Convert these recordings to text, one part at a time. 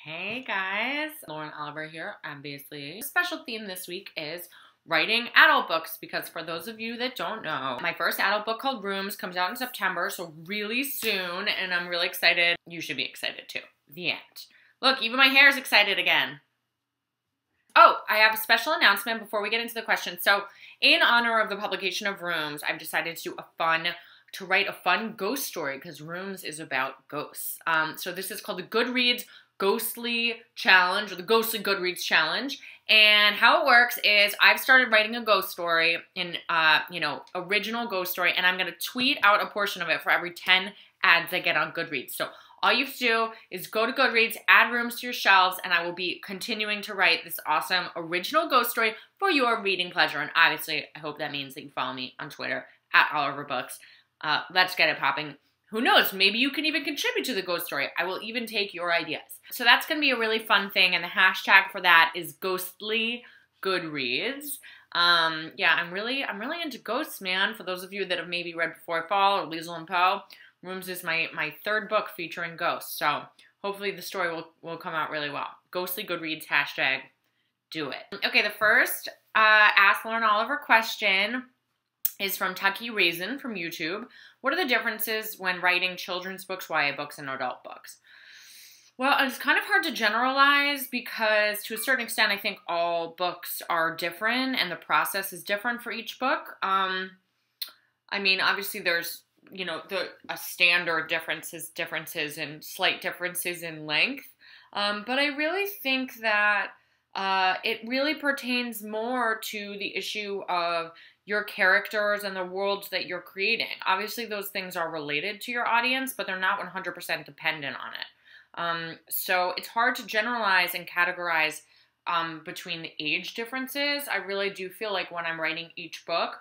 Hey guys, Lauren Oliver here, obviously. The special theme this week is writing adult books because for those of you that don't know, my first adult book called Rooms comes out in September, so really soon, and I'm really excited. You should be excited too. The end. Look, even my hair is excited again. Oh, I have a special announcement before we get into the questions. So in honor of the publication of Rooms, I've decided to write a fun ghost story because Rooms is about ghosts. So this is called the Goodreads Ghostly Challenge, or the Ghostly Goodreads Challenge. And how it works is I've started writing a ghost story original ghost story, and I'm going to tweet out a portion of it for every 10 ads I get on Goodreads. So all you have to do is go to Goodreads, add Rooms to your shelves, and I will be continuing to write this awesome original ghost story for your reading pleasure. And obviously, I hope that means that you follow me on Twitter at Oliver Books. Let's get it popping. Who knows? Maybe you can even contribute to the ghost story. I will even take your ideas. So that's going to be a really fun thing, and the hashtag for that is Ghostly Goodreads. Yeah, I'm really into ghosts, man. For those of you that have maybe read Before I Fall or Liesl and Poe, Rooms is my third book featuring ghosts. So hopefully the story will come out really well. Ghostly Goodreads hashtag, do it. Okay, the first Ask Lauren Oliver question is from Tucky Raisin from YouTube. What are the differences when writing children's books, YA books, and adult books? Well, it's kind of hard to generalize because to a certain extent, I think all books are different and the process is different for each book. I mean, obviously there's, a standard differences and slight differences in length. But I really think that it really pertains more to the issue of your characters and the worlds that you're creating. Obviously, those things are related to your audience, but they're not 100% dependent on it. So it's hard to generalize and categorize between the age differences. I really do feel like when I'm writing each book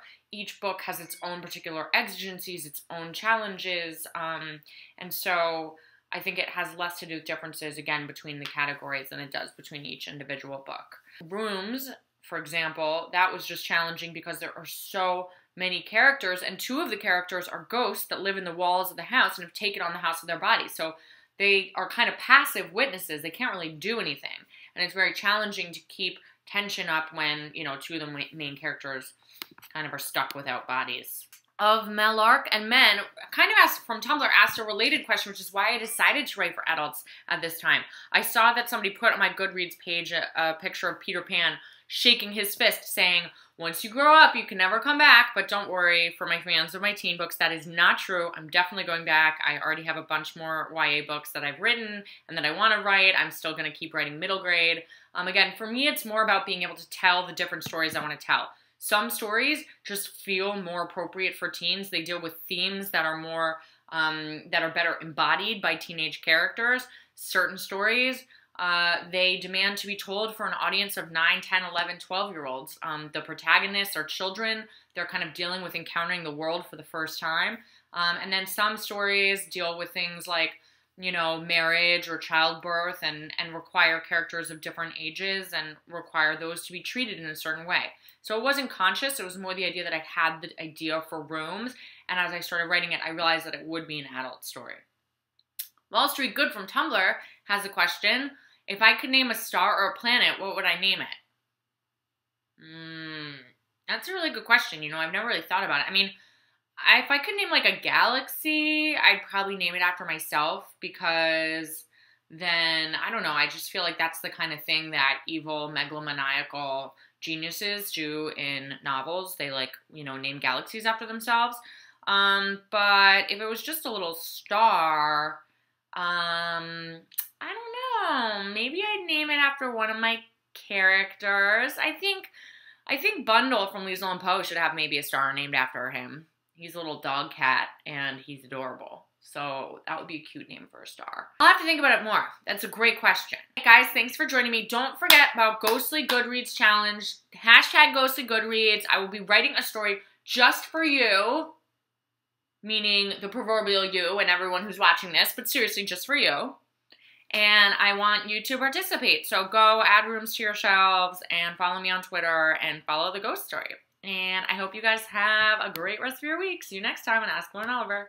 has its own particular exigencies, its own challenges, and so I think it has less to do with differences, again, between the categories than it does between each individual book. Rooms, for example, that was just challenging because there are so many characters, and two of the characters are ghosts that live in the walls of the house and have taken on the house of their body. So they are kind of passive witnesses. They can't really do anything. And it's very challenging to keep tension up when, two of the main characters kind of are stuck without bodies. Of Melark and Men, kind of from Tumblr, asked a related question, which is why I decided to write for adults at this time. I saw that somebody put on my Goodreads page a picture of Peter Pan shaking his fist saying, once you grow up, you can never come back, but don't worry, for my fans of my teen books, that is not true. I'm definitely going back. I already have a bunch more YA books that I've written and that I want to write. I'm still going to keep writing middle grade. Again, for me, it's more about being able to tell the different stories I want to tell. Some stories just feel more appropriate for teens. They deal with themes that are more, that are better embodied by teenage characters. Certain stories, they demand to be told for an audience of 9, 10, 11, 12-year-olds. The protagonists are children. They're kind of dealing with encountering the world for the first time. And then some stories deal with things like, marriage or childbirth and require characters of different ages and require those to be treated in a certain way. So it wasn't conscious. It was more the idea that I had the idea for Rooms. And as I started writing it, I realized that it would be an adult story. Wall Street Good from Tumblr has a question. If I could name a star or a planet, what would I name it? That's a really good question. I've never really thought about it. I mean, if I could name like a galaxy, I'd probably name it after myself because then, I don't know, I just feel like that's the kind of thing that evil, megalomaniacal geniuses do in novels. They name galaxies after themselves. But if it was just a little star, I don't know. Maybe I'd name it after one of my characters. I think Bundle from Liesl and Poe should have maybe a star named after him. He's a little dog cat, and he's adorable. So that would be a cute name for a star. I'll have to think about it more. That's a great question. Hey guys, thanks for joining me. Don't forget about Ghostly Goodreads Challenge. Hashtag Ghostly Goodreads. I will be writing a story just for you, meaning the proverbial you and everyone who's watching this, but seriously, just for you. And I want you to participate. So go add Rooms to your shelves and follow me on Twitter and follow the ghost story. And I hope you guys have a great rest of your week. See you next time on Ask Lauren Oliver.